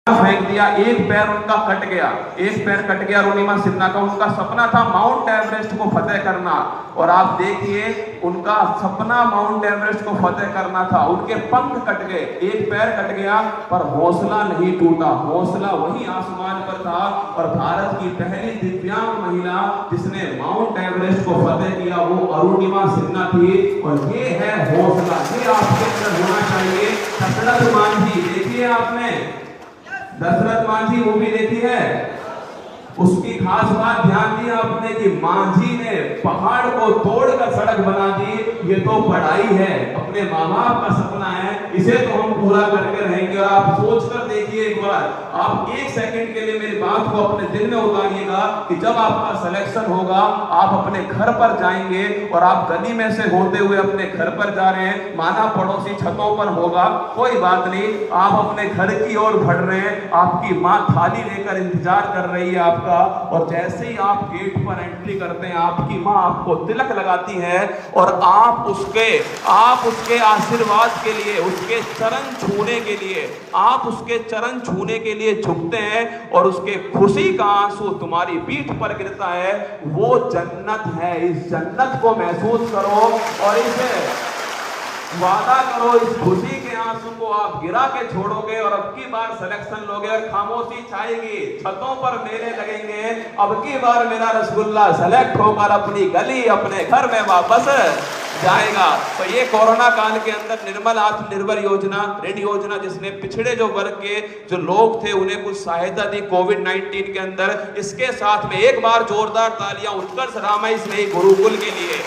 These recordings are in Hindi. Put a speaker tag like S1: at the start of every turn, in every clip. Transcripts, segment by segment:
S1: फेंक दिया, एक पैर उनका कट गया, एक पैर कट गया अरुणिमा सिन्हा का। उनका सपना था माउंट एवरेस्ट को फतेह करना, और आप देखिए उनका सपना माउंट एवरेस्ट को फतेह करना था। उनके पंख कट गए, एक पैर कट गया, पर हौसला नहीं टूटा, हौसला वही आसमान पर था। और भारत की पहली दिव्यांग महिला जिसने माउंट एवरेस्ट को फतेह किया वो अरुणिमा सिन्हा थी। और ये है हौसला, ये आपके अंदर होना चाहिए। दशरथ मांझी देखिए आपने, दशरथ मांझी मूवी देखी है, उसकी खास बात ध्यान दी आपने कि मांझी ने पहाड़ को तोड़कर सड़क बना दी। ये तो पढ़ाई है, अपने माँ बाप का सपना है, इसे तो हम पूरा करके रहेंगे। और आप सोच कर देखिए एक बार, आप एक सेकंड के लिए मेरी बात को अपने दिल में उतारिएगा कि जब आपका सिलेक्शन होगा आप अपने घर पर जाएंगे और आप गली में से होते हुए अपने घर पर जा रहे हैं, माना पड़ोसी छतों पर होगा, कोई बात नहीं, आप अपने घर की ओर बढ़ रहे हैं, आपकी माँ थाली लेकर इंतजार कर रही है आपका। और जैसे ही आप गेट पर एंट्री करते हैं आपकी माँ आपको तिलक लगाती है और आप उसके आशीर्वाद के लिए, उसके चरण छूने के लिए, आप उसके चरण छूने के लिए झुकते हैं और उसके खुशी का आंसू तुम्हारी पीठ पर गिरता है। वो जन्नत है, इस जन्नत को महसूस करो और इसे वादा करो, इस खुशी के आंसू को आप गिरा के छोड़ोगे और अब की बार सिलेक्शन लोगे और खामोशी छाएगी, छतों पर मेले लगेंगे। अब की बार मेरा रसगुल्ला सेलेक्ट होकर अपनी गली, अपने घर में वापस जाएगा। तो ये कोरोना काल के अंदर निर्मल आत्मनिर्भर योजना, ऋण योजना, जिसने पिछड़े जो वर्ग के जो लोग थे उन्हें कुछ सहायता दी कोविड-19 के अंदर। इसके साथ में एक बार जोरदार तालियां उत्कर्ष रामाई स्नेही गुरुकुल के लिए।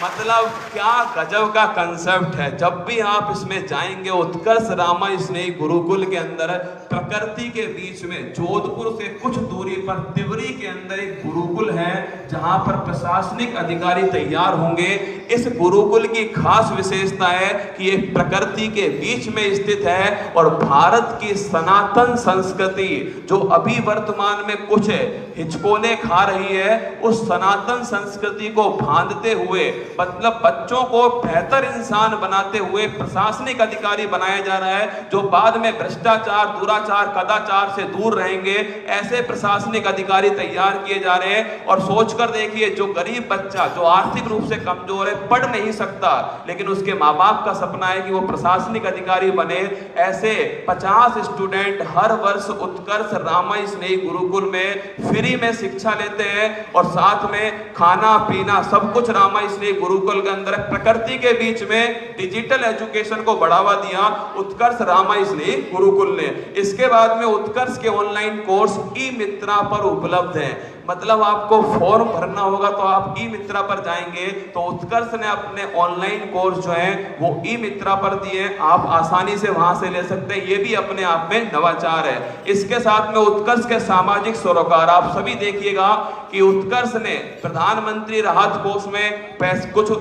S1: मतलब क्या गजब का कंसेप्ट है। जब भी आप इसमें जाएंगे, उत्कर्ष रामाई स्नेही गुरुकुल के अंदर प्रकृति के बीच में जोधपुर से कुछ दूरी पर तिवरी के अंदर एक गुरुकुल है जहां पर प्रशासनिक अधिकारी तैयार होंगे। इस गुरुकुल की खास विशेषता है कि ये प्रकृति के बीच में स्थित है और भारत की सनातन संस्कृति जो अभी वर्तमान में कुछ हिचकोले खा रही है, उस सनातन संस्कृति को बांधते हुए, मतलब बच्चों को बेहतर इंसान बनाते हुए प्रशासनिक अधिकारी बनाया जा रहा है जो बाद में भ्रष्टाचार, दुराचार, कदाचार से दूर रहेंगे। ऐसे प्रशासनिक अधिकारी तैयार किए जा रहे हैं। और सोचकर देखिए, जो गरीब बच्चा जो आर्थिक रूप से कमजोर है, पढ़ नहीं सकता, लेकिन उसके माँ बाप का सपना है कि वो प्रशासनिक अधिकारी बने, ऐसे 50 स्टूडेंट हर वर्ष उत्कर्ष रामाई स्नेही गुरुकुल में फ्री में शिक्षा लेते हैं और साथ में खाना पीना सब कुछ रामाई स्नेही गुरुकुल के अंदर। प्रकृति के बीच में डिजिटल एजुकेशन को बढ़ावा दिया उत्कर्ष रामाई स्नेही गुरुकुल ने। इसके बाद में उत्कर्ष के ऑनलाइन कोर्स ई मित्रा पर उपलब्ध हैं। मतलब आपको फॉर्म भरना होगा तो आप ई मित्रा पर जाएंगे तो उत्कर्ष ने अपने ऑनलाइन कोर्स जो है वो ई मित्रा पर दिए, आप आसानी से वहां से ले सकते हैं। ये भी अपने आप में नवाचार है। इसके साथ में उत्कर्ष के सामाजिक सरोकार, आप सभी देखिएगा कि उत्कर्ष ने प्रधानमंत्री राहत कोष में पैसे कुछ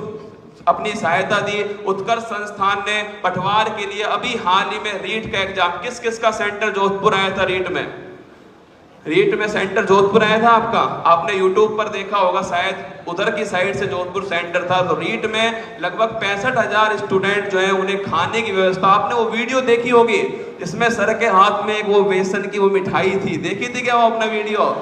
S1: अपनी सहायता दी। उत्कर्ष संस्थान ने पटवार के लिए अभी हाल ही में रीट का एग्जाम, किस किस का सेंटर जोधपुर आया था रीट में सेंटर जोधपुर आया था आपका, आपने यूट्यूब पर देखा होगा, शायद उधर की साइड से जोधपुर सेंटर था। तो रीट में लगभग 65,000 स्टूडेंट जो है उन्हें खाने की व्यवस्था, आपने वो वीडियो देखी होगी जिसमें सर के हाथ में एक वो बेसन की वो मिठाई थी, देखी थी क्या वो अपना वीडियो?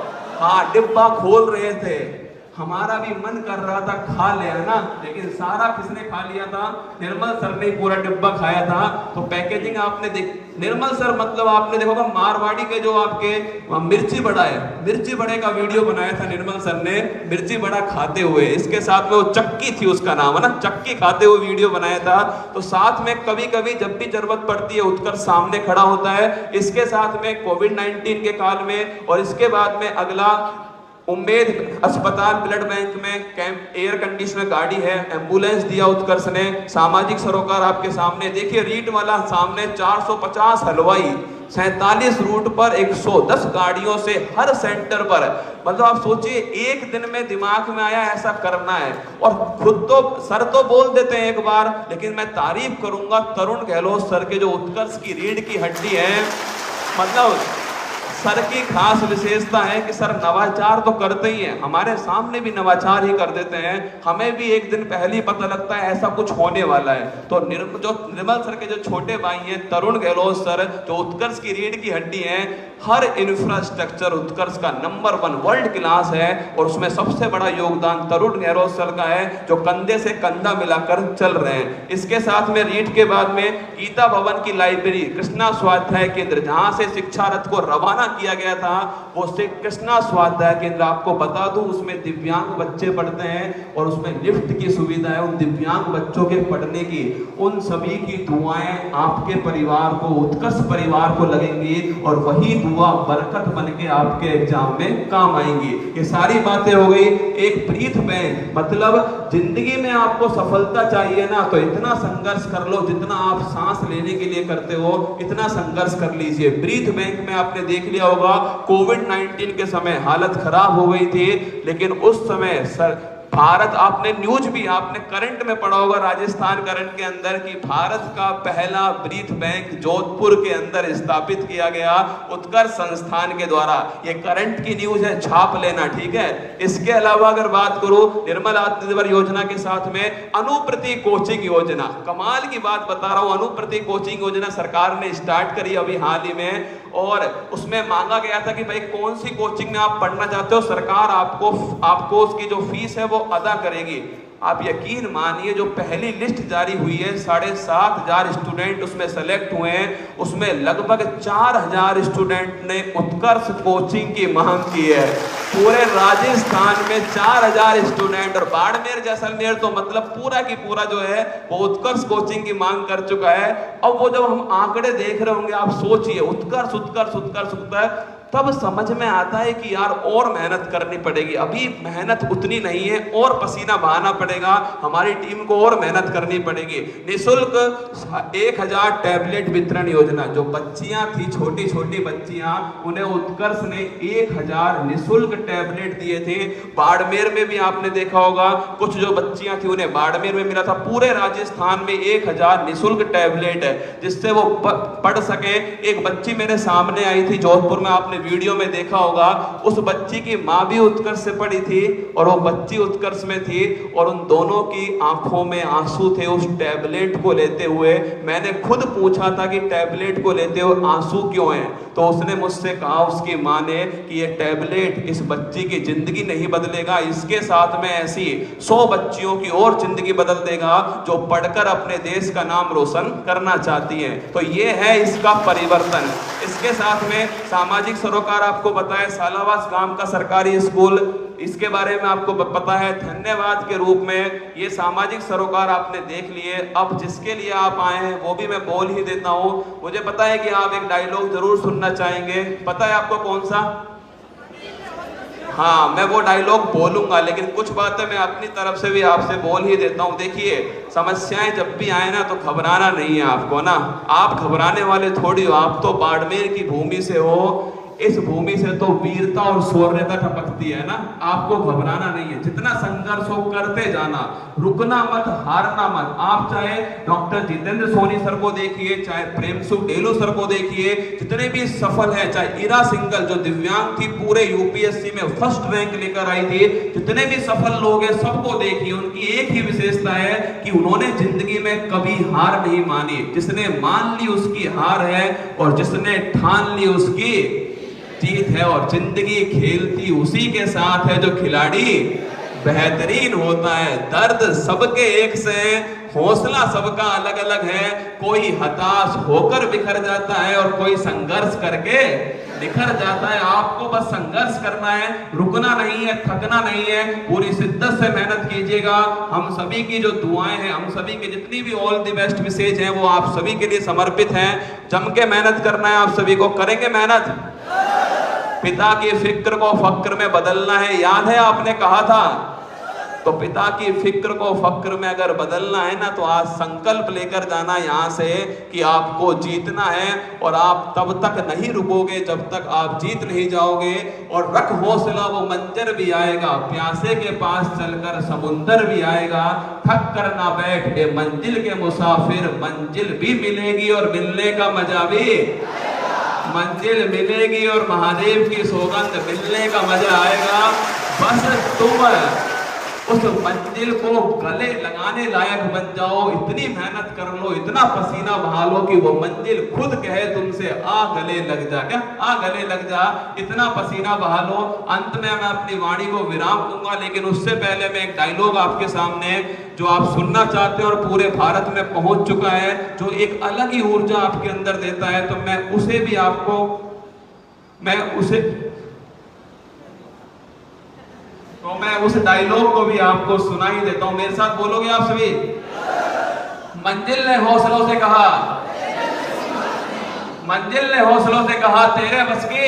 S1: हाँ, डिब्बा खोल रहे थे, हमारा भी मन कर रहा था खा ले, है ना, लेकिन सारा किसने खा लिया था? निर्मल सर ने पूरा डिब्बा खाया था। तो पैकेजिंग आपने निर्मल सर, मतलब आपने देखोगा मारवाड़ी के जो आपके मिर्ची बड़ा है, मिर्ची बड़े का वीडियो बनाया था निर्मल सर ने, मिर्ची बड़ा खाते हुए। इसके साथ में वो चक्की थी, उसका नाम है ना, चक्की खाते हुए वीडियो बनाया था। तो साथ में कभी कभी जब भी जरूरत पड़ती है उत्कर्ष सामने खड़ा होता है। इसके साथ में कोविड-19 के काल में और इसके बाद में अगला उम्मेद अस्पताल ब्लड बैंक में कैंप, एयर कंडीशनर गाड़ी है, एम्बुलेंस दिया उत्कर्ष ने। सामाजिक सरोकार आपके सामने देखिए, रीट वाला सामने 450 हलवाई 47 रूट पर 110 गाड़ियों से हर सेंटर पर। मतलब आप सोचिए, एक दिन में दिमाग में आया ऐसा करना है। और खुद तो सर तो बोल देते हैं एक बार, लेकिन मैं तारीफ करूंगा तरुण गहलोत सर के, जो उत्कर्ष की रीढ़ की हड्डी है। मतलब सर की खास विशेषता है कि सर नवाचार तो करते ही हैं, हमारे सामने भी नवाचार ही कर देते हैं। हमें भी एक दिन पहले ही पता लगता है ऐसा कुछ होने वाला है। तो जो निर्मल सर के जो छोटे भाई हैं तरुण गहलोत सर, जो उत्कर्ष की रीढ़ की हड्डी हैं, हर इंफ्रास्ट्रक्चर उत्कर्ष का नंबर 1 वर्ल्ड क्लास है। और उसमें सबसे बड़ा योगदान तरुण गहलोत सर का है, जो कंधे से कंधा मिलाकर चल रहे हैं। इसके साथ में रीट के बाद में गीता भवन की लाइब्रेरी, कृष्णा स्वाध्याय केंद्र, जहां से शिक्षा रथ को रवाना किया गया था, वो कृष्णा स्वाध्याय केंद्र आपको बता दूं उसमें दिव्यांग बच्चे पढ़ते हैं और उसमें लिफ्ट की सुविधा है। उन दिव्यांग बच्चों के पढ़ने की, उन सभी की दुआएं आपके परिवार को, उत्कर्ष परिवार को लगेंगी और वही दुआ बरकत बन के आपके एग्जाम में काम आएंगी। ये सारी बातें हो गई। एक ब्रीथ बैंक, मतलब जिंदगी में आपको सफलता चाहिए ना, तो इतना संघर्ष कर लो जितना आप सांस लेने के लिए करते हो, इतना संघर्ष कर लीजिए। ब्रीथ बैंक में आपने देख लिया होगा कोविड-19 के समय हालत खराब हो गई थी, लेकिन उस समय सर भारत, आपने न्यूज भी, आपने करंट में पढ़ा होगा राजस्थान करंट के अंदर कि भारत का पहला ब्रीथ बैंक जोधपुर के अंदर स्थापित किया गया उत्कर्ष संस्थान के द्वारा। ये करंट की न्यूज है, छाप लेना, ठीक है। इसके अलावा अगर बात करूं निर्मल आत्मनिर्भर योजना के साथ में अनुप्रति कोचिंग योजना, कमाल की बात बता रहा हूं। अनुप्रति कोचिंग योजना सरकार ने स्टार्ट करी अभी हाल ही में, और उसमें मांगा गया था कि भाई कौन सी कोचिंग में आप पढ़ना चाहते हो, सरकार आपको उसकी जो फीस है वो अदा करेगी। आप यकीन मानिए जो पहली लिस्ट जारी हुई है 7,500 स्टूडेंट उसमें सेलेक्ट हुए हैं, उसमें लगभग 4,000 स्टूडेंट ने उत्कर्ष कोचिंग की मांग की है। पूरे राजस्थान में 4,000 स्टूडेंट, और बाड़मेर जैसलमेर तो मतलब पूरा की पूरा जो है वो उत्कर्ष कोचिंग की मांग कर चुका है। अब वो जब हम आंकड़े देख रहे होंगे, आप सोचिए उत्कर्ष उत्कर्ष उत्कर्ष उत्कर्ष, तब समझ में आता है कि यार और मेहनत करनी पड़ेगी। अभी मेहनत उतनी नहीं है, और पसीना बहाना पड़ेगा, हमारी टीम को और मेहनत करनी पड़ेगी। निःशुल्क 1,000 टैबलेट वितरण योजना, जो बच्चियां थी, छोटी छोटी बच्चियां, उन्हें उत्कर्ष ने 1,000 निःशुल्क टैबलेट दिए थे। बाड़मेर में भी आपने देखा होगा कुछ जो बच्चियां थी उन्हें बाड़मेर में मिला था। पूरे राजस्थान में 1,000 निःशुल्क टैबलेट है जिससे वो पढ़ सके। एक बच्ची मेरे सामने आई थी जोधपुर में, आपने वीडियो में देखा होगा, उस बच्ची की मां भी उत्कर्ष से पढ़ी थी और वो बच्ची उत्कर्ष में थी, और उन दोनों की आंखों में आंसू थे उस टैबलेट को लेते हुए। मैंने खुद पूछा था कि टैबलेट को लेते हुए आंसू क्यों हैं, तो उसने मुझसे कहा, उसकी मां ने, कि ये टैबलेट इस बच्ची की जिंदगी नहीं बदलेगा, इसके साथ में ऐसी 100 बच्चियों की और जिंदगी बदल देगा जो पढ़कर अपने देश का नाम रोशन करना चाहती हैं। तो ये है इसका परिवर्तन। इसके साथ में सामाजिक सरोकार, आपको बताया सालावास गांव का सरकारी स्कूल, इसके बारे में आपको पता है। धन्यवाद के रूप में ये सामाजिक सरोकार आपने देख लिए। अब जिसके लिए आप आए हैं वो भी मैं बोल ही देता हूं। मुझे पता है कि आप एक डायलॉग जरूर सुनना चाहेंगे, पता है आपको कौन सा? हाँ, मैं वो डायलॉग बोलूंगा, लेकिन कुछ बातें मैं अपनी तरफ से भी आपसे बोल ही देता हूँ। देखिए, समस्याएं जब भी आए ना तो घबराना नहीं है आपको ना। आप घबराने वाले थोड़ी हो, आप तो बाड़मेर की भूमि से हो, इस भूमि से तो वीरता और शौर्यता टपकती है ना। आपको घबराना नहीं है, जितना संघर्ष हो करते जाना, रुकना मत, हारना मत। आप चाहे डॉक्टर जितेंद्र सोनी सर को देखिए, चाहे प्रेमसु डेलू सर को देखिए, जितने भी सफल है, चाहे इरा सिंगल जो दिव्यांग थी, पूरे यूपीएससी में फर्स्ट रैंक लेकर आई थी, जितने भी सफल लोग हैं सबको देखिए, उनकी एक ही विशेषता है कि उन्होंने जिंदगी में कभी हार नहीं मानी। जिसने मान ली उसकी हार है, और जिसने ठान ली उसकी जीत है। और जिंदगी खेलती उसी के साथ है जो खिलाड़ी बेहतरीन होता है। दर्द सबके एक से, हौसला सबका अलग अलग है। कोई हताश होकर बिखर जाता है और कोई संघर्ष करके निखर जाता है। आपको बस संघर्ष करना है, रुकना नहीं है, थकना नहीं है, पूरी शिद्दत से मेहनत कीजिएगा। हम सभी की जो दुआएं हैं, हम सभी के जितनी भी ऑल द बेस्ट विशेष हैं, वो आप सभी के लिए समर्पित हैं। जम के मेहनत करना है, आप सभी को करेंगे मेहनत। पिता की फिक्र को फक्र में बदलना है, याद है आपने कहा था। तो पिता की फिक्र को फक्र में अगर बदलना है ना, तो आज संकल्प लेकर जाना यहाँ से कि आपको जीतना है। और आप तब तक नहीं रुकोगे जब तक आप जीत नहीं जाओगे। और रख हौसला, वो मंजर भी आएगा, प्यासे के पास चलकर समुंदर भी आएगा। थक कर ना बैठ ए मंजिल के मुसाफिर, मंजिल भी मिलेगी और मिलने का मजा भी। मंजिल मिलेगी और महादेव की सौगंध मिलने का मजा आएगा। बस तुम उस मंजिल को गले लगाने लायक बन जाओ, इतनी मेहनत कर लो, इतना पसीना बहा लो कि वो मंजिल खुद कहे तुमसे आ गले लग जा। क्या आ गले लग जा, इतना पसीना बहा लो। अंत में मैं अपनी वाणी को विराम दूंगा, लेकिन उससे पहले मैं एक डायलॉग आपके सामने जो आप सुनना चाहते हैं और पूरे भारत में पहुंच चुका है, जो एक अलग ही ऊर्जा आपके अंदर देता है, तो मैं उसे भी आपको मैं उस डायलॉग को भी आपको सुनाई देता हूं। मेरे साथ बोलोगे आप सभी? मंजिल ने हौसलों से कहा, मंजिल ने हौसलों से कहा तेरे बस की।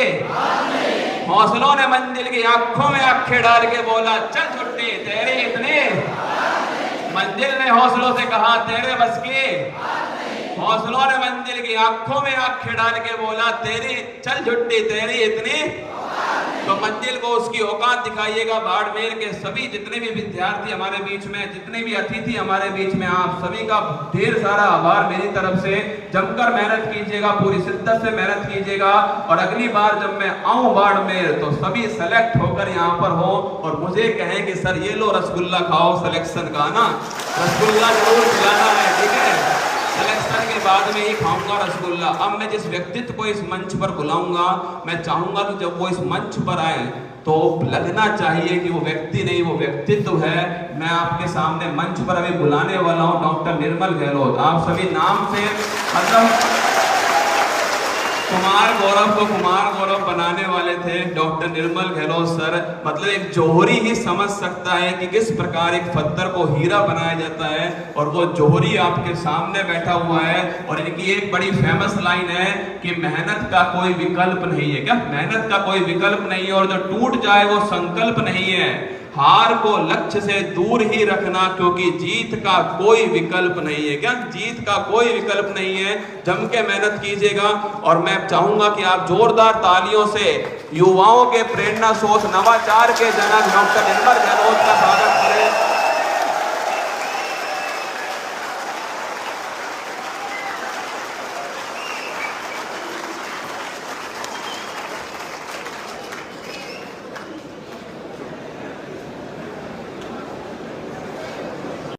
S1: हौसलों ने मंजिल की आंखों में आंखें डाल के बोला चल छुट्टी तेरी इतनी। मंजिल ने हौसलों से कहा तेरे बस की। हौसलों ने मंजिल की आंखों में आंखें डाल के बोला तेरी चल छुट्टी तेरी इतनी। तो मंजिल को उसकी औकात दिखाइएगा। बाड़मेर के सभी जितने भी विद्यार्थी हमारे बीच में, जितने भी अतिथि हमारे बीच में, आप सभी का ढेर सारा आभार मेरी तरफ से। जमकर मेहनत कीजिएगा, पूरी शिद्दत से मेहनत कीजिएगा, और अगली बार जब मैं आऊं बाड़मेर तो सभी सेलेक्ट होकर यहाँ पर हो और मुझे कहें कि सर ये लो रसगुल्ला खाओ सिलेक्शन का ना, रसगुल्ला जरूर खिलाना है, ठीक है? सिलेक्शन के बाद में ही खाऊंगा रसगुल्ला। अब मैं जिस व्यक्तित्व को इस मंच पर बुलाऊंगा, मैं चाहूंगा कि जब वो इस मंच पर आए तो लगना चाहिए कि वो व्यक्ति नहीं, वो व्यक्तित्व है। मैं आपके सामने मंच पर अभी बुलाने वाला हूं डॉक्टर निर्मल गहलोत। आप सभी नाम से मतलब कुमार गौरव को कुमार गौरव बनाने वाले थे डॉक्टर निर्मल गहलोत सर। मतलब एक जौहरी ही समझ सकता है कि किस प्रकार एक पत्थर को हीरा बनाया जाता है, और वो जौहरी आपके सामने बैठा हुआ है। और इनकी एक बड़ी फेमस लाइन है कि मेहनत का कोई विकल्प नहीं है। क्या मेहनत का कोई विकल्प नहीं है, और जो टूट जाए वो संकल्प नहीं है। हार को लक्ष्य से दूर ही रखना, क्योंकि जीत का कोई विकल्प नहीं है। क्या जीत का कोई विकल्प नहीं है। जम के मेहनत कीजिएगा, और मैं चाहूंगा कि आप जोरदार तालियों से युवाओं के प्रेरणा स्रोत, नवाचार के जनक डॉक्टर निर्मल गहलोत का स्वागत